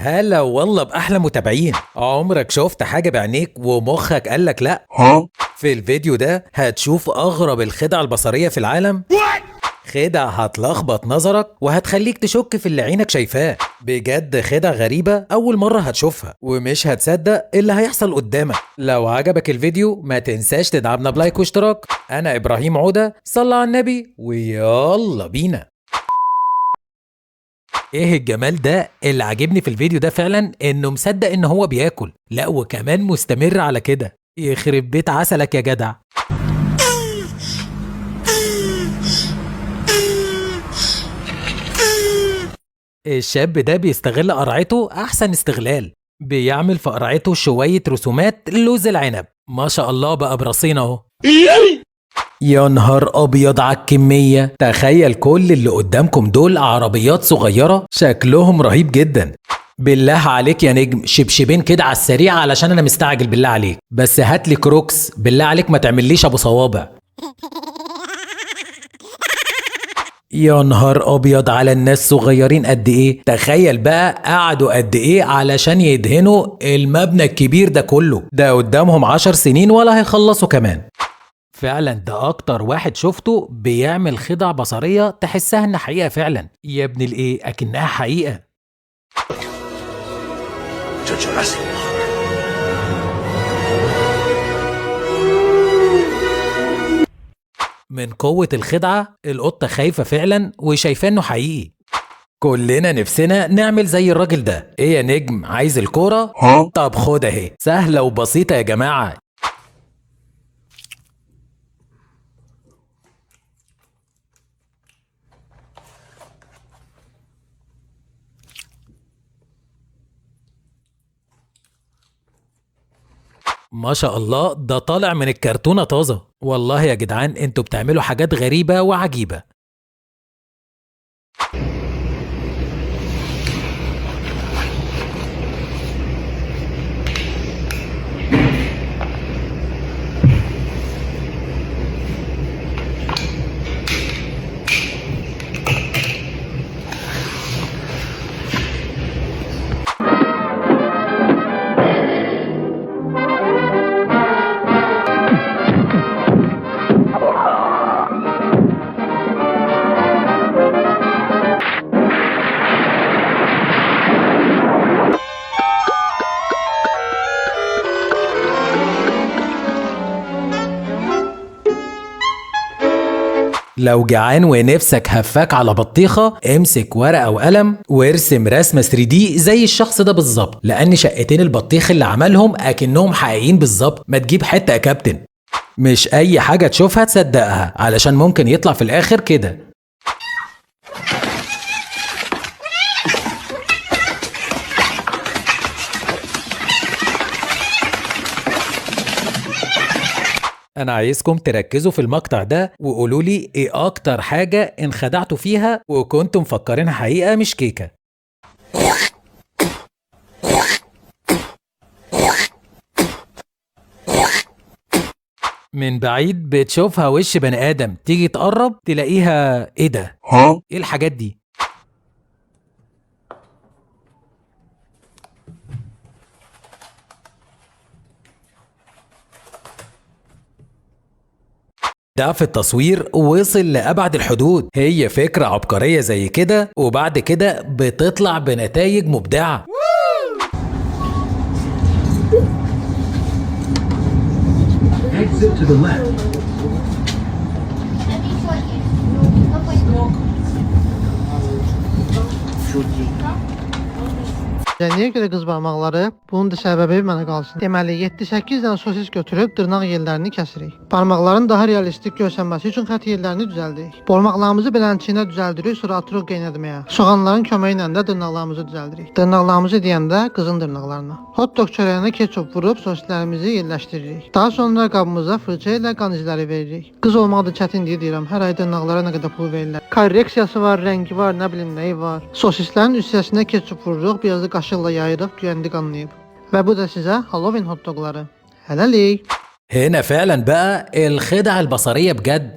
هلا والله بأحلى متابعين. عمرك شفت حاجة بعينيك ومخك قالك لأ؟ في الفيديو ده هتشوف أغرب الخدع البصرية في العالم. خدع هتلخبط نظرك وهتخليك تشك في اللي عينك شايفاه. بجد خدع غريبة أول مرة هتشوفها ومش هتصدق اللي هيحصل قدامك. لو عجبك الفيديو ما تنساش تدعمنا بلايك واشتراك. أنا إبراهيم عودة، صلى على النبي ويلا بينا. ايه الجمال ده؟ اللي عاجبني في الفيديو ده فعلا انه مصدق ان هو بياكل، لا وكمان مستمر على كده. يخرب بيت عسلك يا جدع. الشاب ده بيستغل قرعته احسن استغلال. بيعمل في قرعته شوية رسومات لوز العنب. ما شاء الله بقى برصين اهو. يا نهار ابيض على الكمية. تخيل كل اللي قدامكم دول عربيات صغيرة شكلهم رهيب جدا. بالله عليك يا نجم شبشبين كده على السريع علشان انا مستعجل بالله عليك. بس هاتلي كروكس بالله عليك ما تعمليش ابو صوابع. يا نهار ابيض على الناس صغيرين قد ايه. تخيل بقى قعدوا قد ايه علشان يدهنوا المبنى الكبير ده كله. ده قدامهم 10 سنين ولا هيخلصوا كمان. فعلا ده اكتر واحد شفته بيعمل خدع بصرية تحسها ان حقيقة فعلا. يا ابن الايه اكنها حقيقة. من قوة الخدعة القطة خايفة فعلا وشايفاه انه حقيقي. كلنا نفسنا نعمل زي الراجل ده. ايه يا نجم عايز الكورة؟ طب خد اهي، سهلة وبسيطة يا جماعة. ما شاء الله ده طالع من الكرتونة طازة. والله يا جدعان انتوا بتعملوا حاجات غريبة وعجيبة. لو جعان ونفسك هفاك على بطيخة امسك ورقة وقلم وارسم رسمة 3D زي الشخص ده بالظبط، لأن شقتين البطيخ اللي عملهم أكنهم حقيقيين بالظبط. ما تجيب حتة يا كابتن. مش أي حاجة تشوفها تصدقها علشان ممكن يطلع في الآخر كده. أنا عايزكم تركزوا في المقطع ده وقولوا لي إيه أكتر حاجة انخدعتوا فيها وكنتم مفكرينها حقيقة مش كيكة. من بعيد بتشوفها وش بني آدم، تيجي تقرب تلاقيها إيه ده؟ إيه الحاجات دي؟ ده في التصوير وصل لأبعد الحدود. هي فكرة عبقرية زي كده وبعد كده بتطلع بنتائج مبدعة. Exit to the left. Niyə görə qız barmaqları? Bunun da səbəbi mənə qalsın. Deməli 7-8 dənə sosis götürüb dırnaq yerlərini kəsirik. Barmaqların daha realistik görsənməsi üçün xətt yerlərini düzəldirik. Barmaqlarımızı beləçiyinə düzəldirik, sonra atırıq qeynətməyə. Soğanların köməyi ilə də dırnaqlarımızı düzəldirik. Dırnaqlarımızı deyəndə qızın dırnaqlarına. Hot dog çörəyinə ketçup vurub sosislərimizi yerləşdiririk. Daha sonra qabımıza fırça ilə qan izləri veririk. Qız olmaq da çətindir deyirəm. Hər ay dırnaqlara nə qədər pul verirlər. Korreksiyası var, rəngi var, nə bilim nəyi var. Sosislərin üst hissəsinə ketçup vururuq, biraz da qaşıqla yayırıq, güvəndi qanlayıb. Və bu da sizə Halloween hot dogları. Hələlik. هنا فعلا بقى الخدع البصرية بجد.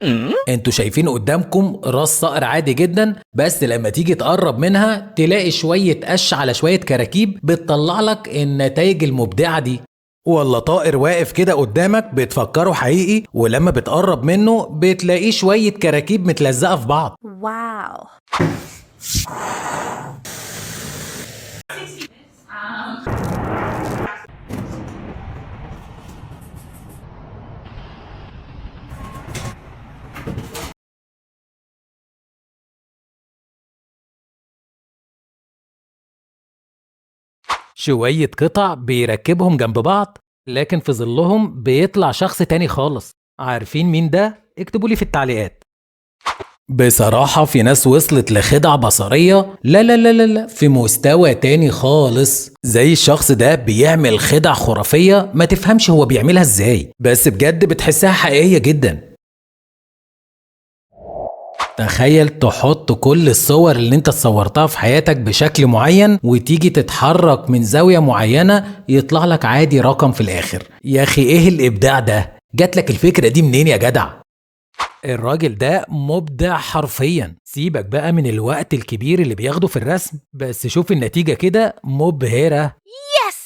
انتوا شايفين قدامكم راس صقر عادي جدا، بس لما تيجي تقرب منها تلاقي شوية قش على شوية كراكيب بتطلع لك النتائج المبدعة دي. ولا طائر واقف كده قدامك بتفكره حقيقي، ولما بتقرب منه بتلاقيه شوية كراكيب متلزقة في بعض. Wow. شوية قطع بيركبهم جنب بعض، لكن في ظلهم بيطلع شخص تاني خالص. عارفين مين ده؟ اكتبوا لي في التعليقات. بصراحة في ناس وصلت لخدع بصرية لا لا لا لا لا في مستوى تاني خالص. زي الشخص ده بيعمل خدع خرافية ما تفهمش هو بيعملها ازاي، بس بجد بتحسها حقيقية جدا. تخيل تحط كل الصور اللي انت صورتها في حياتك بشكل معين، وتيجي تتحرك من زاوية معينة يطلع لك عادي رقم في الاخر. يا اخي ايه الابداع ده؟ جات لك الفكرة دي منين يا جدع؟ الراجل ده مبدع حرفيا. سيبك بقى من الوقت الكبير اللي بياخده في الرسم، بس شوف النتيجة كده مبهرة. Yes!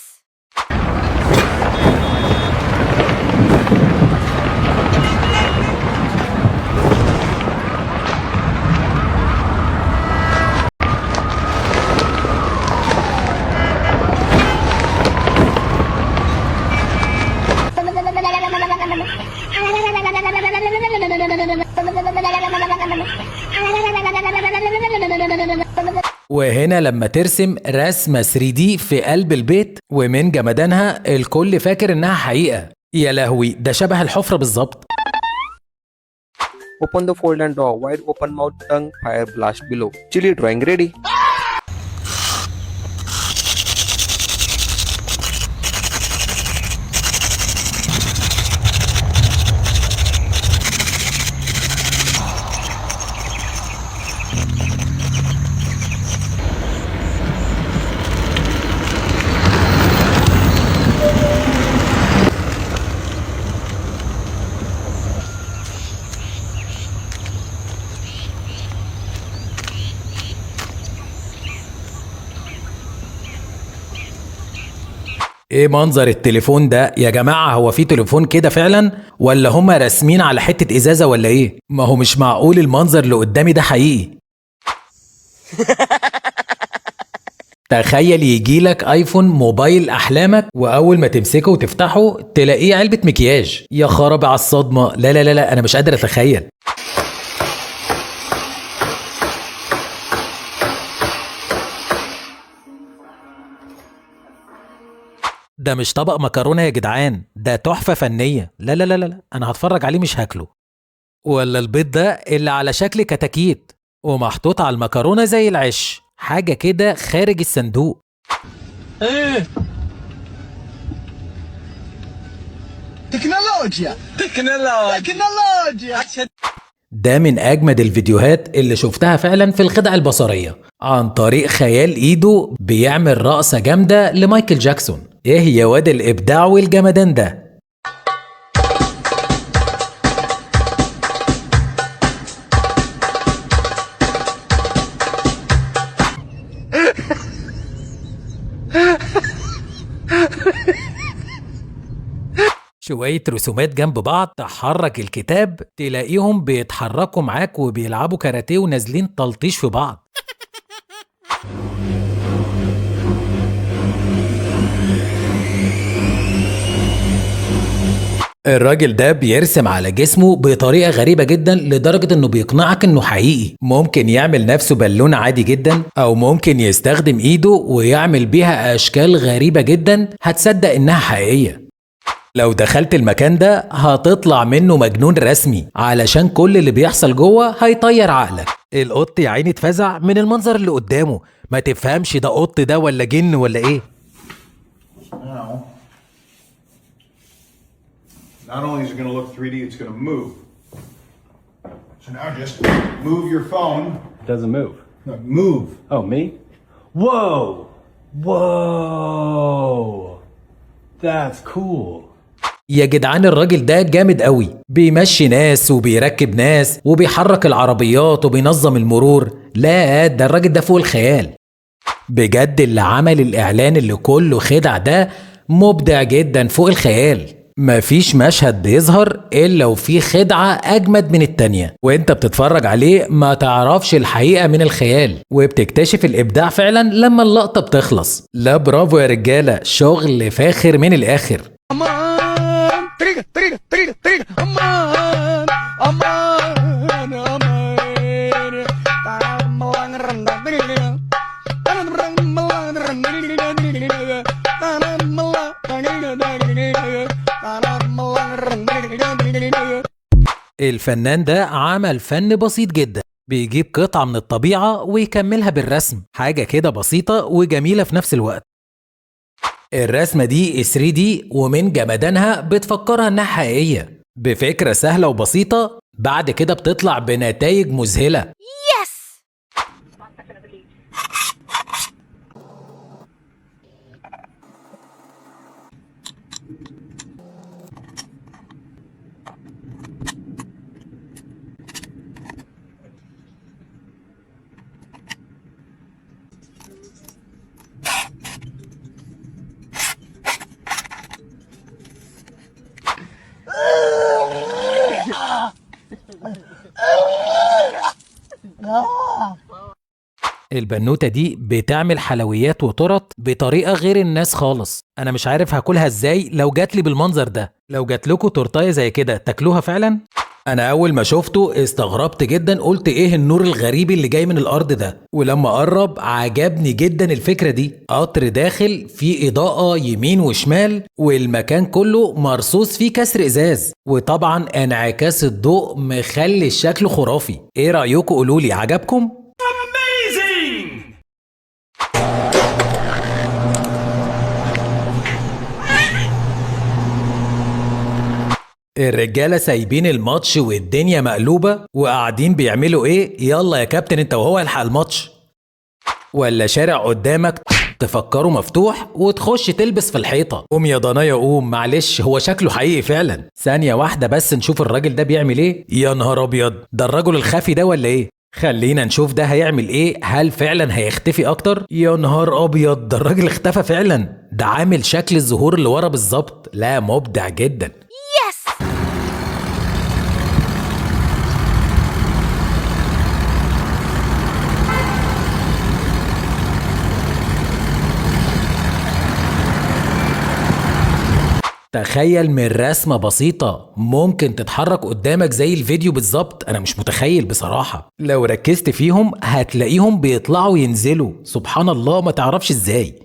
وهنا لما ترسم رسمة 3D في قلب البيت ومن جمدانها الكل فاكر انها حقيقة. يا لهوي ده شبه الحفرة بالظبط. Open the fold and draw wide open mouth tongue fire blast below. Chili drawing ready. ايه منظر التليفون ده يا جماعة؟ هو في تليفون كده فعلا ولا هما راسمين على حتة ازازة ولا ايه؟ ما هو مش معقول المنظر اللي قدامي ده حقيقي. تخيل يجيلك ايفون موبايل احلامك، واول ما تمسكه وتفتحه تلاقيه علبة مكياج. يا خرابي على الصدمة. لا لا لا لا انا مش قادر اتخيل. ده مش طبق مكرونة يا جدعان، ده تحفة فنية. لا لا لا لا انا هتفرج عليه مش هاكله. ولا البيض ده اللي على شكل كتاكيت ومحطوط على المكرونة زي العش، حاجة كده خارج الصندوق. تكنولوجيا ده من أجمد الفيديوهات اللي شفتها فعلا في الخدع البصرية، عن طريق خيال إيده بيعمل رقصة جامدة لمايكل جاكسون. إيه يا واد الإبداع والجمدان ده؟ شوية رسومات جنب بعض، تحرك الكتاب تلاقيهم بيتحركوا معاك وبيلعبوا كاراتيه ونازلين تلطيش في بعض. الراجل ده بيرسم على جسمه بطريقة غريبة جدا لدرجة انه بيقنعك انه حقيقي. ممكن يعمل نفسه بالون عادي جدا، او ممكن يستخدم ايده ويعمل بيها اشكال غريبة جدا هتصدق انها حقيقية. لو دخلت المكان ده هتطلع منه مجنون رسمي، علشان كل اللي بيحصل جوه هيطير عقلك. القط يا عيني اتفزع من المنظر اللي قدامه، ما تفهمش ده قط ده ولا جن ولا ايه. Not only is it going to look 3D, it's going to move. So now just move your phone. It doesn't move. No, move. Oh, me? Whoa! Whoa! That's cool. يا جدعان الراجل ده جامد قوي، بيمشي ناس وبيركب ناس وبيحرك العربيات وبينظم المرور. لا ده الراجل ده فوق الخيال بجد. اللي عمل الإعلان اللي كله خدع ده مبدع جدا فوق الخيال. مفيش مشهد بيظهر إلا وفيه خدعة أجمد من التانية، وإنت بتتفرج عليه ما تعرفش الحقيقة من الخيال، وبتكتشف الإبداع فعلا لما اللقطة بتخلص. لا برافو يا رجالة، شغل فاخر من الآخر. الفنان ده عمل فن بسيط جدا، بيجيب قطعة من الطبيعة ويكملها بالرسم، حاجة كده بسيطة وجميلة في نفس الوقت. الرسمة دي 3D ومن جمدانها بتفكرها انها حقيقية بفكرة سهلة وبسيطة، بعد كده بتطلع بنتائج مذهلة. البنوتة دي بتعمل حلويات وتورت بطريقة غير الناس خالص. أنا مش عارف هاكلها إزاي لو جاتلي بالمنظر ده. لو جاتلكوا تورتاية زي كده تاكلوها فعلا؟ أنا أول ما شفته استغربت جدا، قلت إيه النور الغريب اللي جاي من الأرض ده؟ ولما قرب عجبني جدا الفكرة دي. قطر داخل فيه إضاءة يمين وشمال، والمكان كله مرصوص فيه كسر إزاز، وطبعا انعكاس الضوء مخلي الشكل خرافي. إيه رأيكم؟ قولولي عجبكم؟ الرجالة سايبين الماتش والدنيا مقلوبة وقاعدين بيعملوا ايه؟ يلا يا كابتن انت وهو الحق الماتش. ولا شارع قدامك تفكره مفتوح وتخش تلبس في الحيطة. قوم يا ضنايا قوم، معلش هو شكله حقيقي فعلا. ثانية واحدة بس نشوف الراجل ده بيعمل ايه. يا نهار ابيض، ده الرجل الخفي ده ولا ايه؟ خلينا نشوف ده هيعمل ايه، هل فعلا هيختفي اكتر؟ يا نهار ابيض، ده الراجل اختفى فعلا، ده عامل شكل الزهور اللي ورا بالظبط. لا مبدع جدا. تخيل من رسمة بسيطة ممكن تتحرك قدامك زي الفيديو بالظبط. أنا مش متخيل بصراحة. لو ركزت فيهم هتلاقيهم بيطلعوا ينزلوا، سبحان الله ما تعرفش ازاي.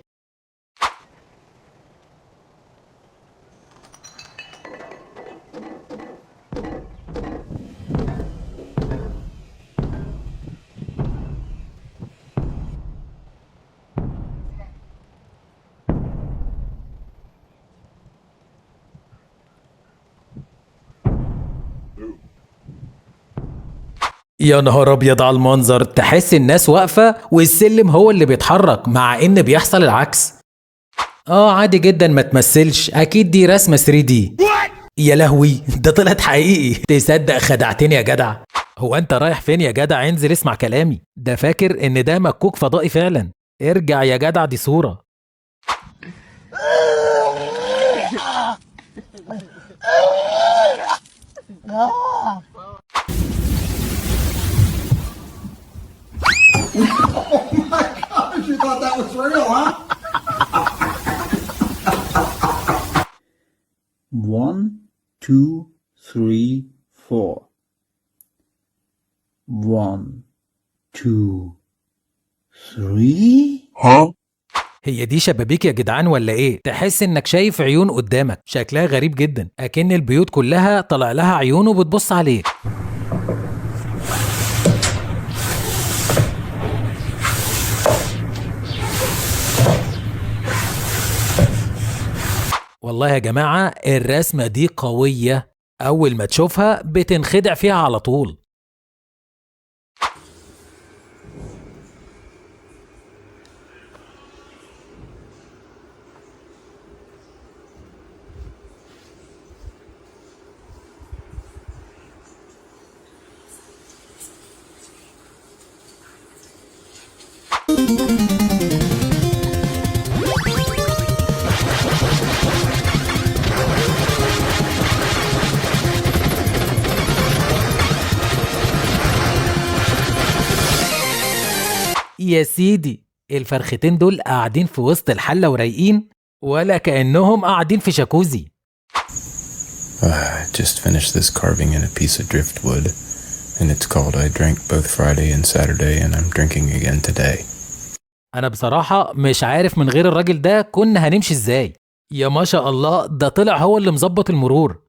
يا نهار ابيض على المنظر، تحس الناس واقفة والسلم هو اللي بيتحرك مع ان بيحصل العكس. عادي جدا ما تمثلش، اكيد دي رسمة 3D. يا لهوي، ده طلعت حقيقي. تصدق خدعتني يا جدع. هو انت رايح فين يا جدع؟ انزل اسمع كلامي. ده فاكر ان ده مكوك فضائي فعلا. ارجع يا جدع، دي صورة. You thought that was real, huh? 1, 2, 3, 4. 1, 2, 3. هي دي شبابيك يا جدعان ولا ايه؟ تحس انك شايف عيون قدامك، شكلها غريب جدا، اكن البيوت كلها طلع لها عيون وبتبص عليك. والله يا جماعة الرسمة دي قوية، أول ما تشوفها بتنخدع فيها على طول. يا سيدي الفرختين دول قاعدين في وسط الحلة ورايقين ولا كأنهم قاعدين في جاكوزي. I just finished this carving in a piece of driftwood, and it's called I Drank Both Friday and Saturday, and I'm drinking again today. أنا بصراحة مش عارف من غير الراجل ده كنا هنمشي ازاي. يا ما شاء الله ده طلع هو اللي مظبط المرور.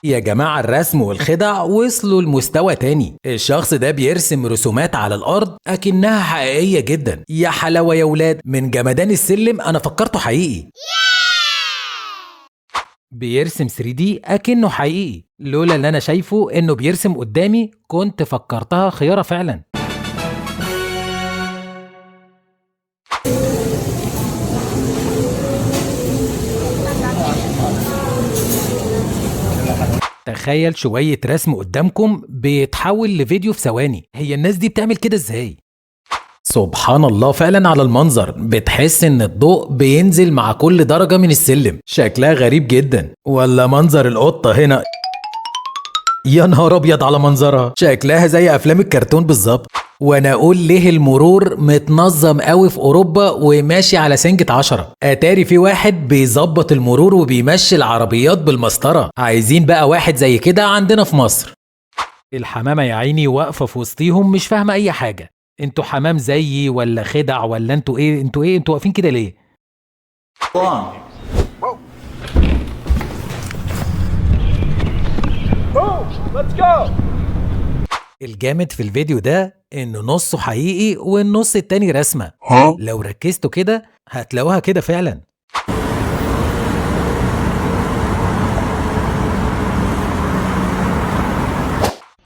يا جماعة الرسم والخدع وصلوا لمستوى تاني. الشخص ده بيرسم رسومات على الأرض أكنها حقيقية جدا. يا حلاوة يا ولاد، من جمدان السلم أنا فكرته حقيقي. بيرسم 3D أكنه حقيقي. لولا اللي أنا شايفه إنه بيرسم قدامي كنت فكرتها خيارة فعلا. تخيل شوية رسم قدامكم بيتحول لفيديو في ثواني. هي الناس دي بتعمل كده ازاي؟ سبحان الله فعلا على المنظر. بتحس ان الضوء بينزل مع كل درجة من السلم. شكلها غريب جدا. ولا منظر القطة هنا، يا نهار ابيض على منظرها، شكلها زي افلام الكرتون بالظبط. وانا اقول ليه المرور متنظم قوي في اوروبا وماشي على سنجة 10. اتاري في واحد بيظبط المرور وبيمشي العربيات بالمسطرة. عايزين بقى واحد زي كده عندنا في مصر. الحمامة يا عيني واقفة في وسطيهم مش فاهمة اي حاجة. انتوا حمام زيي ولا خدع ولا انتوا ايه؟ انتوا واقفين كده ليه؟ الجامد في الفيديو ده انه نصه حقيقي والنص التاني رسمة. لو ركزتوا كده هتلاقوها كده فعلا.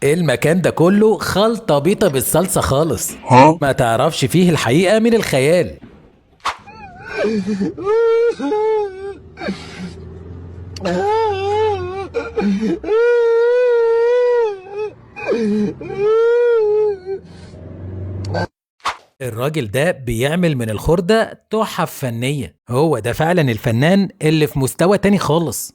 المكان ده كله خلطة بيطة بالصلصة خالص. ما تعرفش فيه الحقيقة من الخيال. الراجل ده بيعمل من الخردة تحف فنية. هو ده فعلا الفنان اللي في مستوى تاني خالص.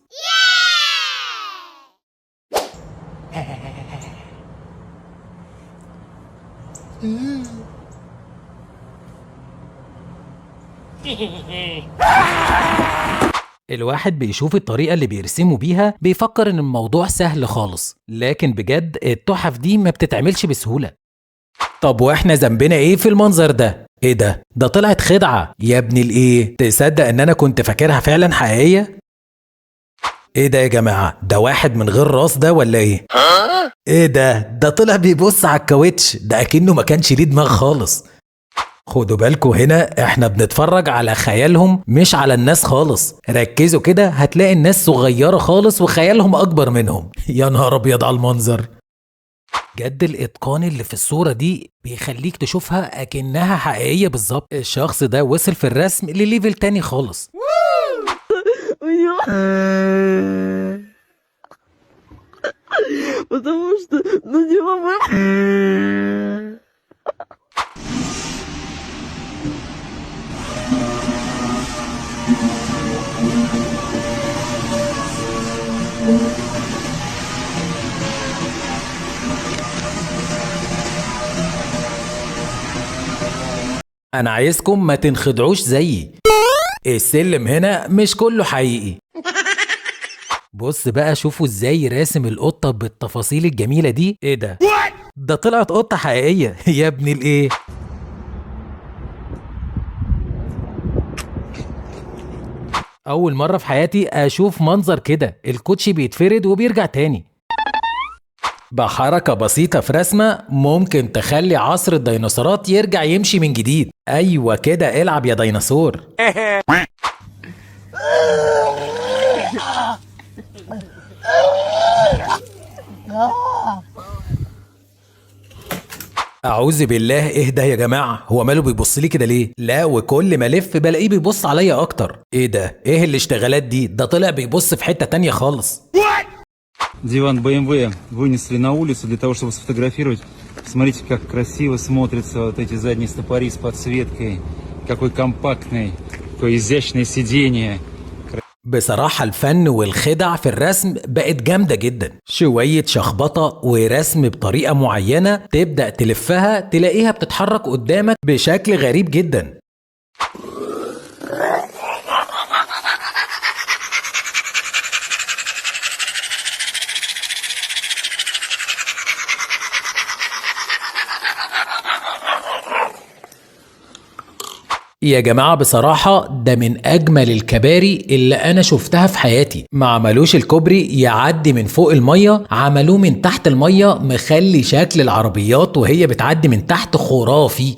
الواحد بيشوف الطريقة اللي بيرسموا بيها بيفكر ان الموضوع سهل خالص، لكن بجد التحف دي ما بتتعملش بسهولة. طب واحنا ذنبنا ايه في المنظر ده؟ ايه ده؟ ده طلعت خدعة يا ابن الايه. تصدق ان انا كنت فاكرها فعلا حقيقية؟ ايه ده يا جماعة؟ ده واحد من غير راس ده ولا ايه؟ ايه ده؟ ده طلع بيبص على الكاوتش. ده اكنه ما كانش ليه دماغ خالص. خدوا بالكوا هنا احنا بنتفرج على خيالهم مش على الناس خالص. ركزوا كده هتلاقي الناس صغيرة خالص وخيالهم اكبر منهم. يا نهار ابيض على المنظر. جد الاتقان اللي في الصورة دي بيخليك تشوفها اكنها حقيقية بالظبط. الشخص ده وصل في الرسم لليفل تاني خالص. انا عايزكم ما تنخدعوش زيي. السلم هنا مش كله حقيقي. بص بقى شوفوا ازاي راسم القطة بالتفاصيل الجميلة دي. ايه ده؟ ده طلعت قطة حقيقية يا ابن الايه. اول مرة في حياتي اشوف منظر كده. الكوتشي بيتفرد وبيرجع تاني. بحركة بسيطة في رسمة ممكن تخلي عصر الديناصورات يرجع يمشي من جديد. ايوه كده، العب يا ديناصور. اعوذ بالله، اهدى يا جماعه، هو ماله بيبص لي كده ليه؟ لا، وكل ما الف بلاقيه بيبص عليا اكتر. ايه ده؟ ايه الاشتغالات دي؟ ده طلع بيبص في حته تانية خالص. Диван BMW вынесли на улицу для того, чтобы сфотографировать. Смотрите, как красиво смотрятся вот эти задние стопори с подсветкой. Какой компактный, какое изящное сиденье. بصراحة الفن والخدع في الرسم بقت جامدة جدا. شوية شخبطة ورسم بطريقة معينة تبدأ تلفها تلاقيها بتتحرك قدامك بشكل غريب جدا. يا جماعة بصراحة ده من أجمل الكباري اللي أنا شفتها في حياتي. ما عملوش الكوبري يعدي من فوق المية، عملوه من تحت المية، مخلي شكل العربيات وهي بتعدي من تحت خرافي.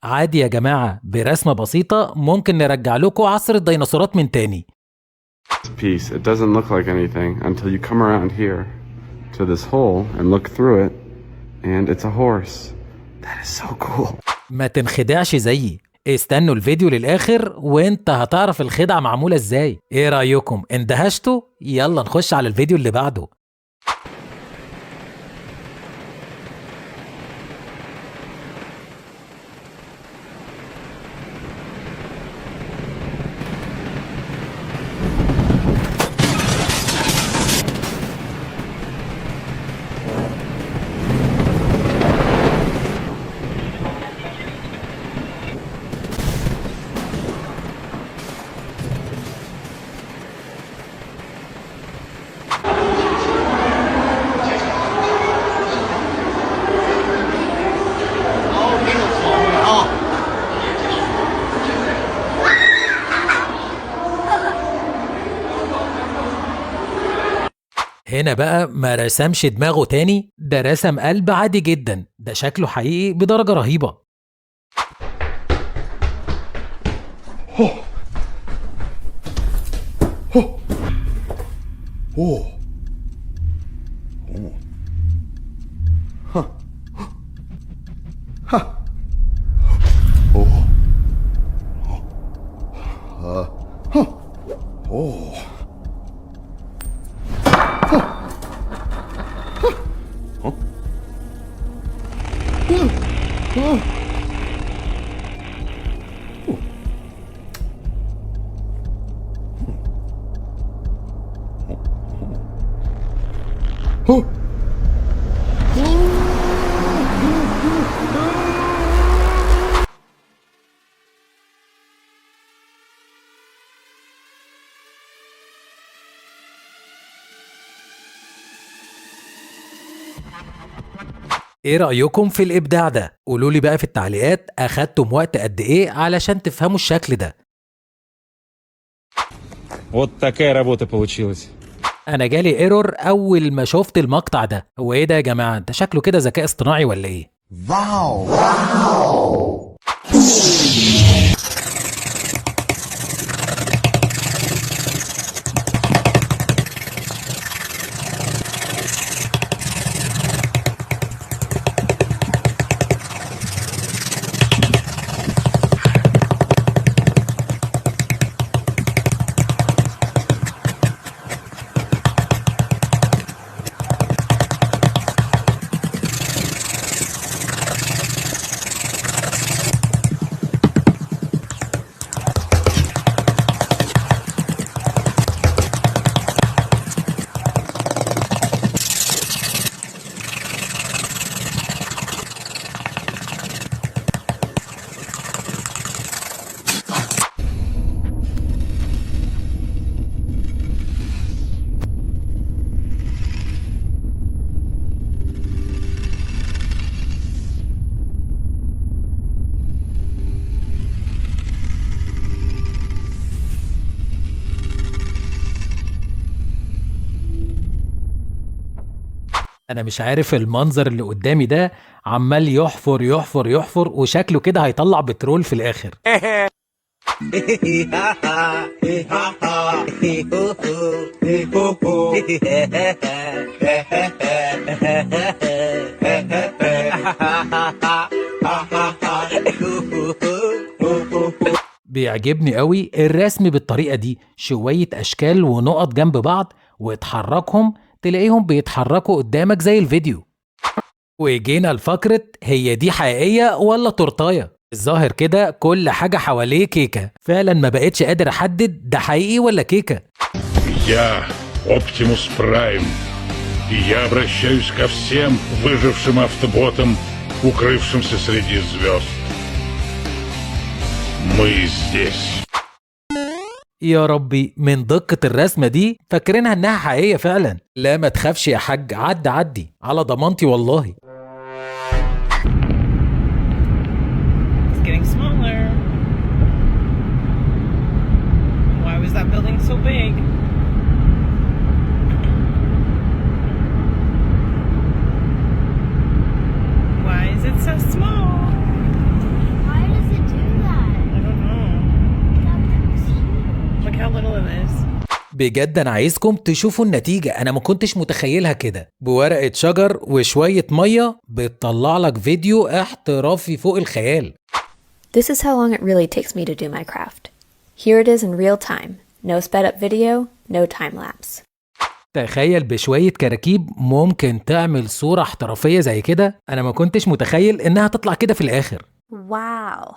عادي يا جماعة، برسمة بسيطة ممكن نرجع لكم عصر الديناصورات من تاني. Piece, it doesn't look like anything until you come around here to this hole and look through it, and it's a horse. That is so cool. ما تنخدعش زيي، استنوا الفيديو للآخر وانت هتعرف الخدعة معمولة ازاي. ايه رأيكم؟ اندهشتوا؟ يلا نخش على الفيديو اللي بعده. هنا بقى ما رسمش دماغه تاني، ده رسم قلب عادي جدا. ده شكله حقيقي بدرجة رهيبة. ايه رأيكم في الإبداع ده؟ قولولي بقى في التعليقات أخدتم وقت قد ايه علشان تفهموا الشكل ده. Вот такая работа получилась. أنا جالي ايرور أول ما شفت المقطع ده. هو ايه ده يا جماعة؟ ده شكله كده ذكاء اصطناعي ولا ايه؟ انا مش عارف المنظر اللي قدامي ده عمال يحفر يحفر يحفر وشكله كده هيطلع بترول في الاخر. بيعجبني قوي الرسم بالطريقة دي، شوية أشكال ونقط جنب بعض وتحركهم تلاقيهم بيتحركوا قدامك زي الفيديو. وجينا لفقرة هي دي حقيقية ولا تورتاية؟ الظاهر كده كل حاجة حواليه كيكة، فعلا ما بقتش قادر أحدد ده حقيقي ولا كيكة. Я Оптимус Прайм, и я обращаюсь ко всем выжившим автоботам, укрывшимся среди звезд. Мы здесь. يا ربي من دقة الرسمة دي فاكرينها انها حقيقية فعلا. لا ما تخافش يا حاج، عدي على ضمانتي والله. It's getting smaller. Why was that building so big? Why is it so small? Why does it do that? I don't know. That was huge. Look how little it is. بجد انا عايزكم تشوفوا النتيجة، انا ما كنتش متخيلها كده. بورقة شجر وشوية مية بتطلع لك فيديو احترافي فوق الخيال. This is how long it really takes me to do my craft. Here it is in real time. No sped up video, no time lapse. تخيل بشوية كراكيب ممكن تعمل صورة احترافية زي كده، انا ما كنتش متخيل انها تطلع كده في الاخر. Wow.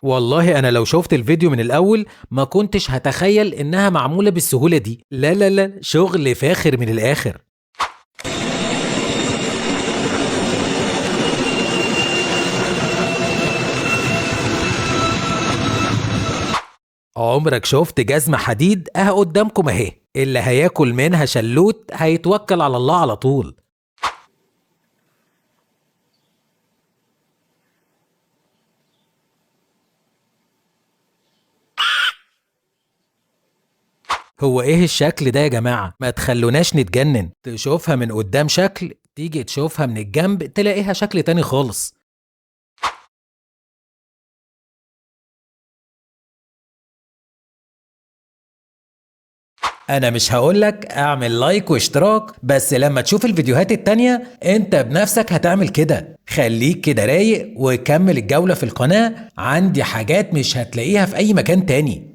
والله انا لو شفت الفيديو من الاول ما كنتش هتخيل انها معمولة بالسهولة دي. لا لا لا، شغل فاخر من الاخر. عمرك شفت جزمة حديد؟ اهي قدامكم اهي، اللي هياكل منها شلوت هيتوكل على الله على طول. هو ايه الشكل ده يا جماعة؟ ما تخلوناش نتجنن. تشوفها من قدام شكل، تيجي تشوفها من الجنب تلاقيها شكل تاني خالص. انا مش هقولك اعمل لايك واشتراك، بس لما تشوف الفيديوهات التانية انت بنفسك هتعمل كده. خليك كده رايق وكمل الجولة في القناة، عندي حاجات مش هتلاقيها في اي مكان تاني.